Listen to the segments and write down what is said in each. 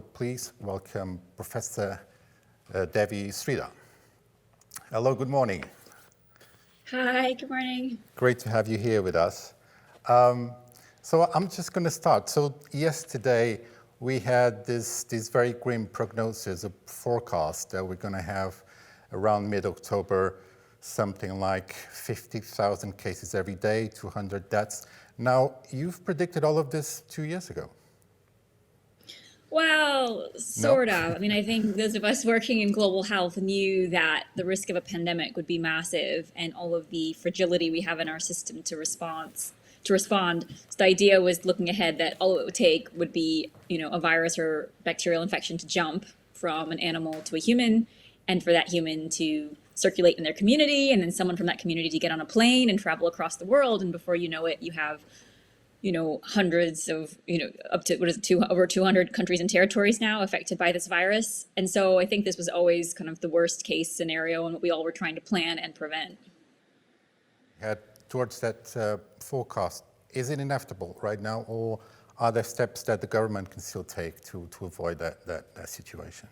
Please welcome Professor Devi Sridhar. Hello, good morning. Hi, good morning. Great to have you here with us. So I'm just going to start. So yesterday we had this very grim prognosis, a forecast that we're going to have around mid-October, something like 50,000 cases every day, 200 deaths. Now, you've predicted all of this 2 years ago. Well, sort of. I mean, I think those of us working in global health knew that the risk of a pandemic would be massive and all of the fragility we have in our system to respond. So the idea was looking ahead that all it would take would be, a virus or bacterial infection to jump from an animal to a human, and for that human to circulate in their community, and then someone from that community to get on a plane and travel across the world, and before you know it, you have hundreds of, up to over 200 countries and territories now affected by this virus. And so I think this was always kind of the worst case scenario and what we all were trying to plan and prevent. Towards that forecast, is it inevitable right now, or are there steps that the government can still take to avoid that situation?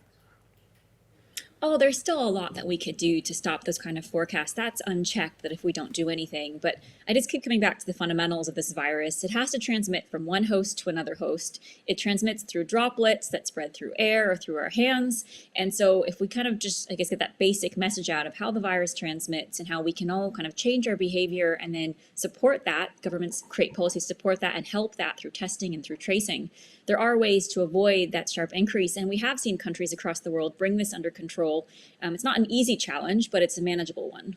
Oh, there's still a lot that we could do to stop those kind of forecasts. That's unchecked, that if we don't do anything. But I just keep coming back to the fundamentals of this virus. It has to transmit from one host to another host. It transmits through droplets that spread through air or through our hands. And so if we kind of just, get that basic message out of how the virus transmits and how we can all kind of change our behavior and then support that, governments create policies to support that and help that through testing and through tracing, there are ways to avoid that sharp increase. And we have seen countries across the world bring this under control. It's not an easy challenge, but it's a manageable one.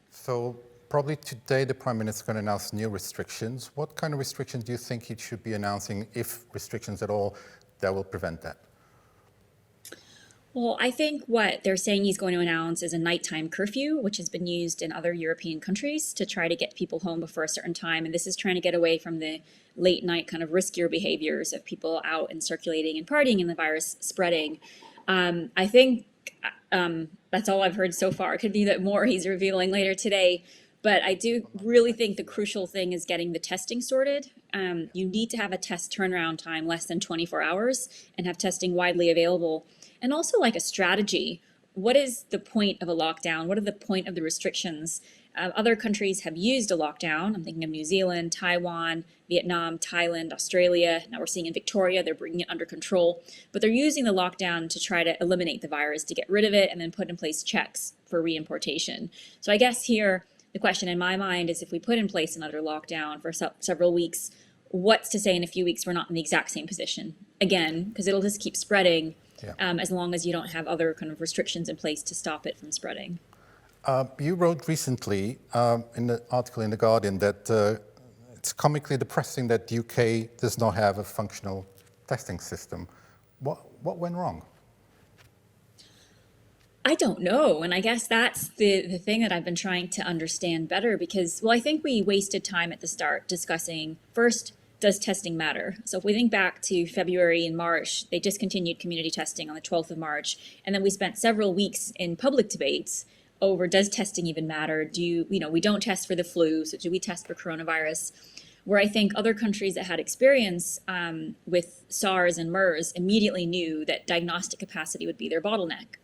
So probably today the Prime Minister is going to announce new restrictions. What kind of restrictions do you think he should be announcing, if restrictions at all, that will prevent that? Well, I think what they're saying he's going to announce is a nighttime curfew, which has been used in other European countries to try to get people home before a certain time. And this is trying to get away from the late night kind of riskier behaviors of people out and circulating and partying and the virus spreading. I think that's all I've heard so far. It could be that more he's revealing later today. But I do really think the crucial thing is getting the testing sorted. You need to have a test turnaround time less than 24 hours and have testing widely available. And also like a strategy. What is the point of a lockdown? What are the point of the restrictions? Other countries have used a lockdown. I'm thinking of New Zealand, Taiwan, Vietnam, Thailand, Australia. Now we're seeing in Victoria, they're bringing it under control. But they're using the lockdown to try to eliminate the virus, to get rid of it, and then put in place checks for reimportation. So I guess here, the question in my mind is, if we put in place another lockdown for several weeks, what's to say in a few weeks we're not in the exact same position again? Because it'll just keep spreading. Yeah. As long as you don't have other kind of restrictions in place to stop it from spreading. You wrote recently in the article in The Guardian that it's comically depressing that the UK does not have a functional testing system. What went wrong? I don't know. And I guess that's the thing that I've been trying to understand better because, I think we wasted time at the start discussing, first, does testing matter? So if we think back to February and March, they discontinued community testing on the 12th of March. And then we spent several weeks in public debates over, does testing even matter? We don't test for the flu, so do we test for coronavirus? Where I think other countries that had experience with SARS and MERS immediately knew that diagnostic capacity would be their bottleneck.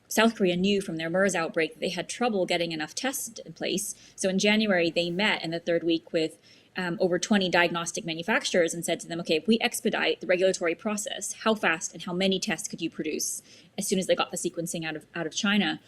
South Korea knew from their MERS outbreak that they had trouble getting enough tests in place. So in January, they met in the third week with over 20 diagnostic manufacturers and said to them, okay, if we expedite the regulatory process, how fast and how many tests could you produce as soon as they got the sequencing out of China?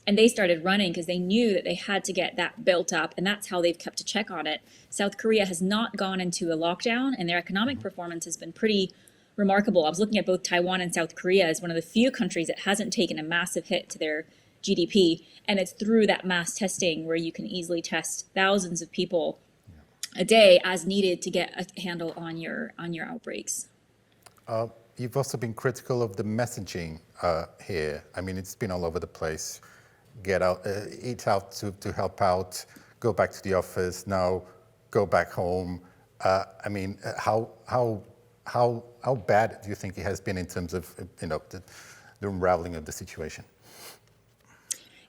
And they started running because they knew that they had to get that built up, and that's how they've kept a check on it. South Korea has not gone into a lockdown, and their economic performance has been pretty remarkable. I was looking at both Taiwan and South Korea as one of the few countries that hasn't taken a massive hit to their GDP, and it's through that mass testing where you can easily test thousands of people a day as needed to get a handle on your outbreaks. You've also been critical of the messaging here. I mean, it's been all over the place. Get out, eat out to help out, go back to the office, now go back home. I mean, how bad do you think it has been in terms of the unraveling of the situation?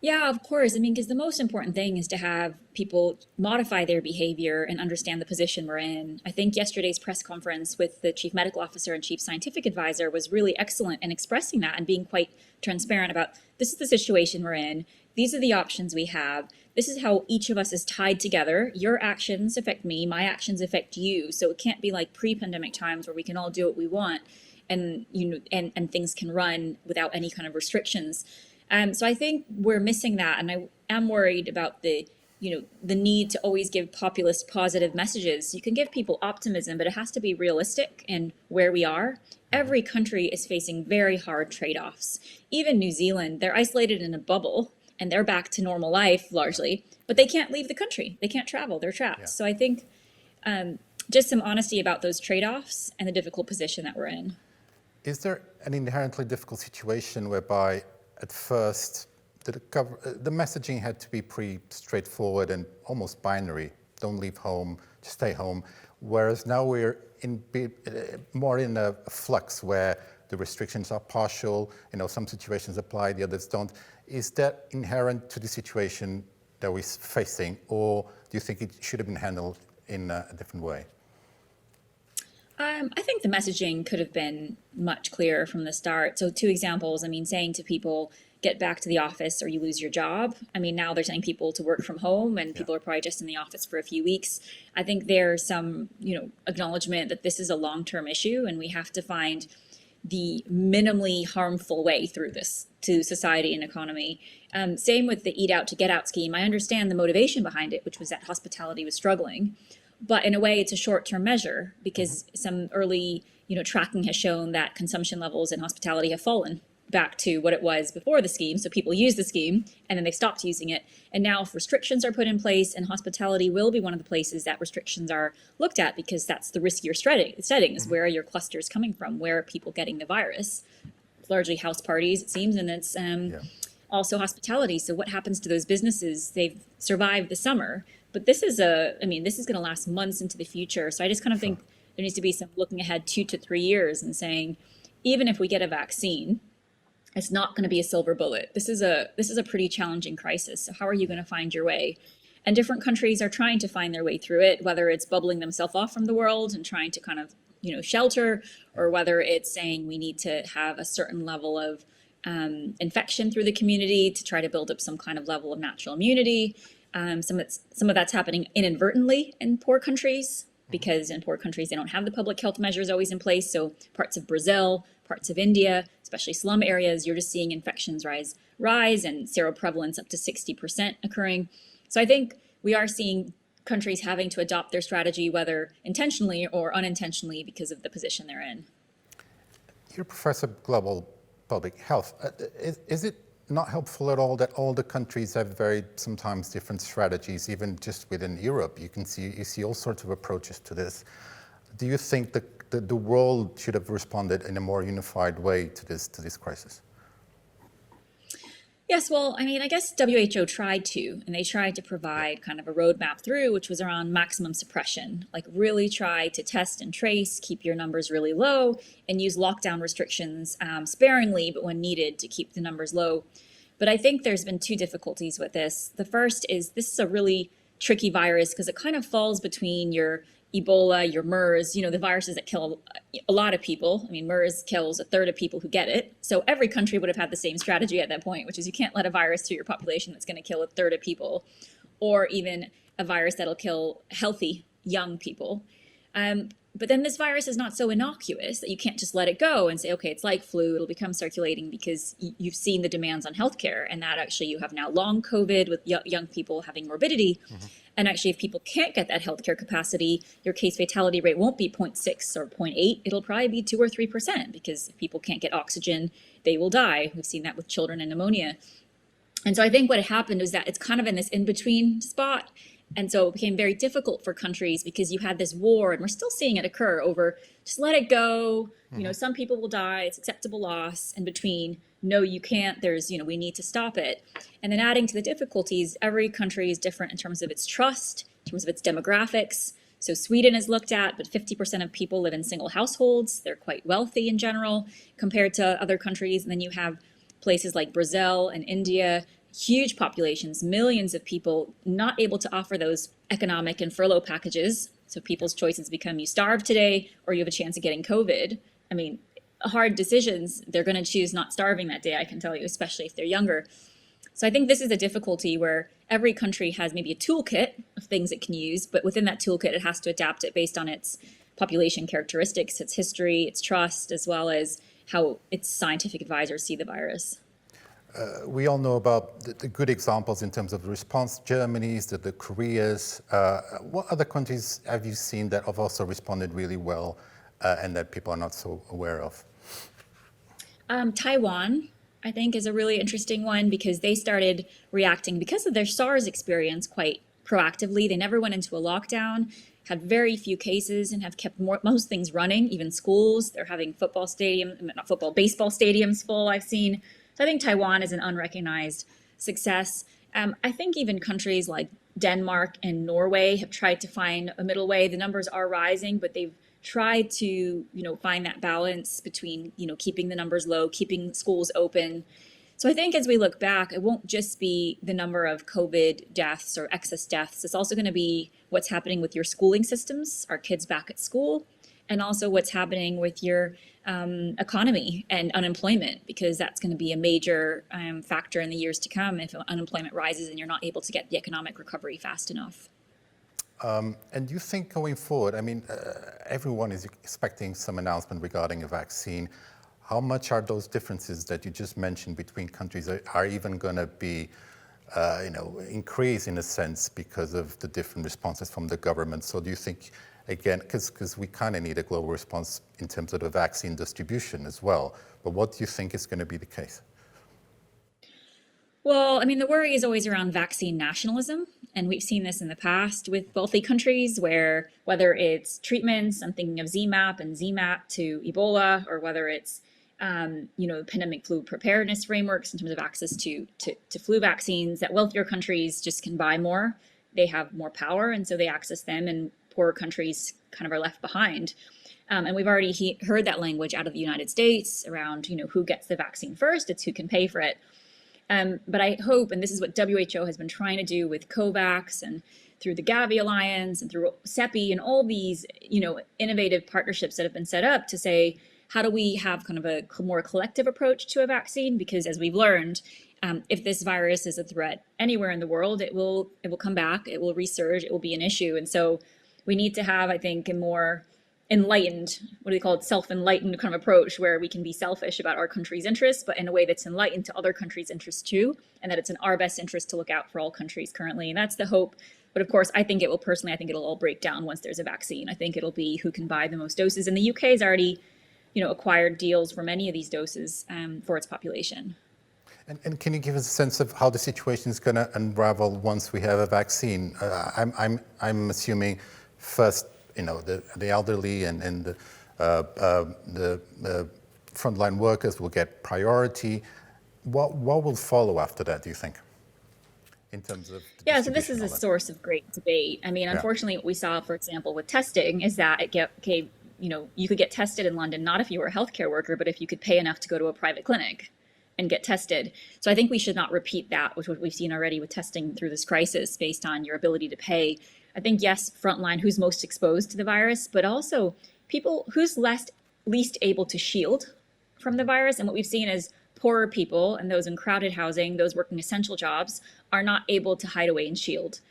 Yeah, of course. I mean, because the most important thing is to have people modify their behavior and understand the position we're in. I think yesterday's press conference with the chief medical officer and chief scientific advisor was really excellent in expressing that and being quite transparent about this is the situation we're in. These are the options we have. This is how each of us is tied together. Your actions affect me, my actions affect you. So it can't be like pre-pandemic times where we can all do what we want and and things can run without any kind of restrictions. So I think we're missing that, and I am worried about the need to always give populist positive messages. You can give people optimism, but it has to be realistic in where we are. Every country is facing very hard trade-offs. Even New Zealand, they're isolated in a bubble and they're back to normal life largely, but they can't leave the country. They can't travel. They're trapped. Yeah. So I think just some honesty about those trade-offs and the difficult position that we're in. Is there an inherently difficult situation whereby at first the messaging had to be pretty straightforward and almost binary? Don't leave home, just stay home. Whereas now we're more in a flux where the restrictions are partial, some situations apply, the others don't. Is that inherent to the situation that we're facing, or do you think it should have been handled in a different way? I think the messaging could have been much clearer from the start. So 2 examples, I mean, saying to people, get back to the office or you lose your job. I mean, now they're telling people to work from home and people are probably just in the office for a few weeks. I think there's some, acknowledgement that this is a long-term issue and we have to find the minimally harmful way through this to society and economy. Same with the Eat Out to Get Out scheme. I understand the motivation behind it, which was that hospitality was struggling. But in a way, it's a short-term measure because some early, tracking has shown that consumption levels in hospitality have fallen back to what it was before the scheme. So people use the scheme and then they stopped using it. And now if restrictions are put in place, and hospitality will be one of the places that restrictions are looked at because that's the riskier settings. Where are your clusters coming from? Where are people getting the virus? Largely house parties, it seems, and it's also hospitality. So what happens to those businesses? They've survived the summer. But this is going to last months into the future. So I just kind of think there needs to be some looking ahead 2 to 3 years and saying, even if we get a vaccine, it's not going to be a silver bullet. This is a pretty challenging crisis. So how are you going to find your way? And different countries are trying to find their way through it, whether it's bubbling themselves off from the world and trying to kind of, shelter, or whether it's saying we need to have a certain level of infection through the community to try to build up some kind of level of natural immunity. Some of that's happening inadvertently in poor countries because in poor countries they don't have the public health measures always in place. So parts of Brazil, parts of India, especially slum areas, you're just seeing infections rise and seroprevalence up to 60% occurring. So I think we are seeing countries having to adopt their strategy, whether intentionally or unintentionally, because of the position they're in. You're a professor of global public health. Is it not helpful at all that all the countries have very sometimes different strategies, even just within Europe? You see all sorts of approaches to this. Do you think that the world should have responded in a more unified way to this crisis? Yes, well, I mean, I guess WHO tried to, and they tried to provide kind of a roadmap through, which was around maximum suppression, like really try to test and trace, keep your numbers really low, and use lockdown restrictions sparingly, but when needed to keep the numbers low. But I think there's been 2 difficulties with this. The first is this is a really tricky virus because it kind of falls between your Ebola, your MERS, the viruses that kill a lot of people. I mean, MERS kills a third of people who get it. So every country would have had the same strategy at that point, which is you can't let a virus through your population that's going to kill a third of people, or even a virus that'll kill healthy young people. But then this virus is not so innocuous that you can't just let it go and say, okay, it's like flu, it'll become circulating, because you've seen the demands on healthcare, and that actually you have now long COVID with young people having morbidity. And actually, if people can't get that healthcare capacity, your case fatality rate won't be 0.6 or 0.8. It'll probably be 2 or 3%, because if people can't get oxygen, they will die. We've seen that with children and pneumonia. And so I think what happened was that it's kind of in this in-between spot. And so it became very difficult for countries because you had this war, and we're still seeing it occur over just let it go. Some people will die. It's acceptable loss. In between, no, you can't. There's, we need to stop it. And then adding to the difficulties, every country is different in terms of its trust, in terms of its demographics. So Sweden is looked at, but 50% of people live in single households. They're quite wealthy in general compared to other countries. And then you have places like Brazil and India, huge populations, millions of people not able to offer those economic and furlough packages. So people's choices become you starve today or you have a chance of getting COVID. I mean, hard decisions, they're going to choose not starving that day, I can tell you, especially if they're younger. So I think this is a difficulty where every country has maybe a toolkit of things it can use, but within that toolkit, it has to adapt it based on its population characteristics, its history, its trust, as well as how its scientific advisors see the virus. We all know about the good examples in terms of the response, Germany's, the Koreas. What other countries have you seen that have also responded really well and that people are not so aware of? Taiwan, I think, is a really interesting one because they started reacting because of their SARS experience quite proactively. They never went into a lockdown, had very few cases, and have kept most things running, even schools. They're having baseball stadiums full, I've seen. So I think Taiwan is an unrecognized success. I think even countries like Denmark and Norway have tried to find a middle way. The numbers are rising, but they've tried to, find that balance between, keeping the numbers low, keeping schools open. So I think as we look back, it won't just be the number of COVID deaths or excess deaths. It's also going to be what's happening with your schooling systems, our kids back at school, and also what's happening with your economy and unemployment, because that's going to be a major factor in the years to come if unemployment rises and you're not able to get the economic recovery fast enough. And do you think going forward, everyone is expecting some announcement regarding a vaccine. How much are those differences that you just mentioned between countries are even going to be, increased in a sense because of the different responses from the government? So do you think, again, because we kind of need a global response in terms of the vaccine distribution as well, but what do you think is going to be the case? Well, the worry is always around vaccine nationalism. And we've seen this in the past with wealthy countries where whether it's treatments, I'm thinking of ZMapp and ZMapp to Ebola, or whether it's, pandemic flu preparedness frameworks in terms of access to flu vaccines, that wealthier countries just can buy more. They have more power, and so they access them, and poorer countries kind of are left behind. And we've already heard that language out of the United States around, who gets the vaccine first, it's who can pay for it. But I hope, and this is what WHO has been trying to do with COVAX and through the Gavi Alliance and through CEPI and all these, innovative partnerships that have been set up to say, how do we have kind of a more collective approach to a vaccine? Because as we've learned, if this virus is a threat anywhere in the world, it will come back, it will resurge, it will be an issue. And so we need to have, I think, a more enlightened, what do they call it, self-enlightened kind of approach where we can be selfish about our country's interests, but in a way that's enlightened to other countries' interests too, and that it's in our best interest to look out for all countries currently. And that's the hope. But of course, I think it'll all break down once there's a vaccine. I think it'll be who can buy the most doses. And the UK has already, acquired deals for many of these doses for its population. And can you give us a sense of how the situation is going to unravel once we have a vaccine? I'm assuming first, the elderly and the frontline workers will get priority. What will follow after that, do you think, in terms of so this is a source of great debate. Unfortunately, what we saw, for example, with testing is that you could get tested in London, not if you were a healthcare worker, but if you could pay enough to go to a private clinic and get tested. So I think we should not repeat that, which what we've seen already with testing through this crisis based on your ability to pay. I think, yes, frontline, who's most exposed to the virus, but also people who's least able to shield from the virus. And what we've seen is poorer people and those in crowded housing, those working essential jobs, are not able to hide away and shield.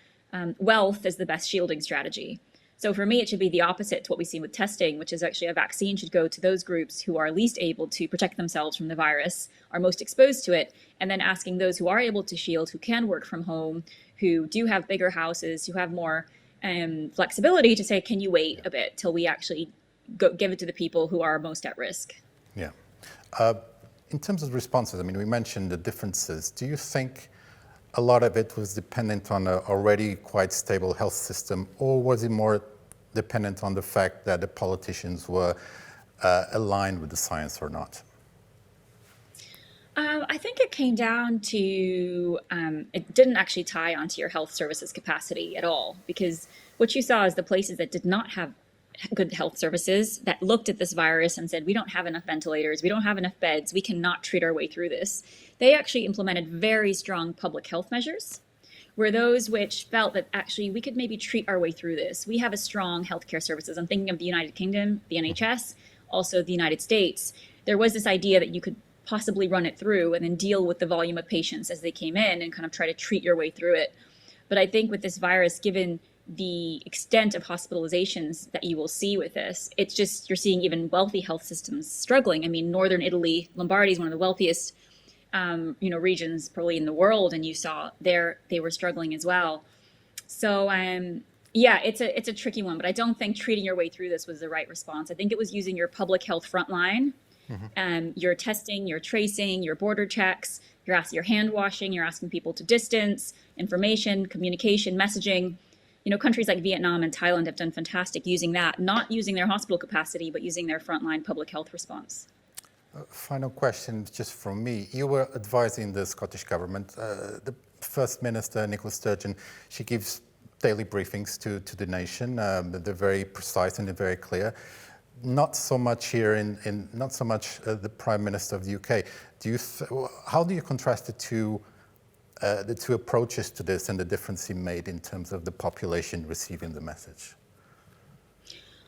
Wealth is the best shielding strategy. So for me, it should be the opposite to what we see with testing, which is actually a vaccine should go to those groups who are least able to protect themselves from the virus, are most exposed to it, and then asking those who are able to shield, who can work from home, who do have bigger houses, who have more flexibility to say, can you wait a bit till we actually give it to the people who are most at risk? Yeah. In terms of responses, we mentioned the differences. Do you think a lot of it was dependent on an already quite stable health system, or was it more dependent on the fact that the politicians were aligned with the science or not? I think it came down to, it didn't actually tie onto your health services capacity at all, because what you saw is the places that did not have good health services that looked at this virus and said, we don't have enough ventilators, we don't have enough beds, we cannot treat our way through this. They actually implemented very strong public health measures, were those which felt that actually we could maybe treat our way through this. We have a strong healthcare services. I'm thinking of the United Kingdom, the NHS, also the United States. There was this idea that you could possibly run it through and then deal with the volume of patients as they came in and kind of try to treat your way through it. But I think with this virus, given the extent of hospitalizations that you will see with this, it's just you're seeing even wealthy health systems struggling. I mean, northern Italy, Lombardy is one of the wealthiest regions probably in the world, and you saw there they were struggling as well. So yeah, it's a tricky one, but I don't think treating your way through this was the right response. I think it was using your public health frontline, your testing, your tracing, your border checks, your hand washing, you're asking people to distance, information, communication, messaging. Countries like Vietnam and Thailand have done fantastic using that, not using their hospital capacity, but using their frontline public health response. Final question just from me. You were advising the Scottish Government. The First Minister, Nicola Sturgeon, she gives daily briefings to the nation. They're very precise and they're very clear. Not so much here not so much the Prime Minister of the UK. How do you contrast the two approaches to this and the difference he made in terms of the population receiving the message?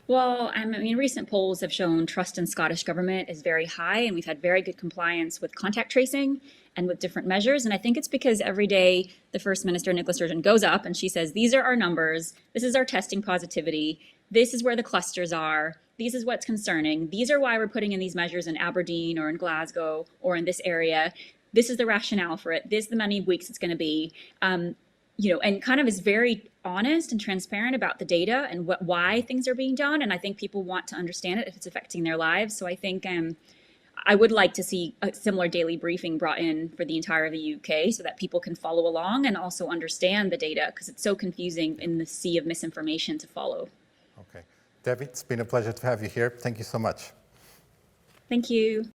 Well, recent polls have shown trust in Scottish government is very high, and we've had very good compliance with contact tracing and with different measures. And I think it's because every day the First Minister, Nicola Sturgeon, goes up and she says, these are our numbers, this is our testing positivity, this is where the clusters are, this is what's concerning, these are why we're putting in these measures in Aberdeen or in Glasgow or in this area, this is the rationale for it, this is the many weeks it's going to be. And kind of is very honest and transparent about the data and why things are being done. And I think people want to understand it if it's affecting their lives. So I think I would like to see a similar daily briefing brought in for the entire of the UK so that people can follow along and also understand the data, because it's so confusing in the sea of misinformation to follow. Okay. Devi, it's been a pleasure to have you here. Thank you so much. Thank you.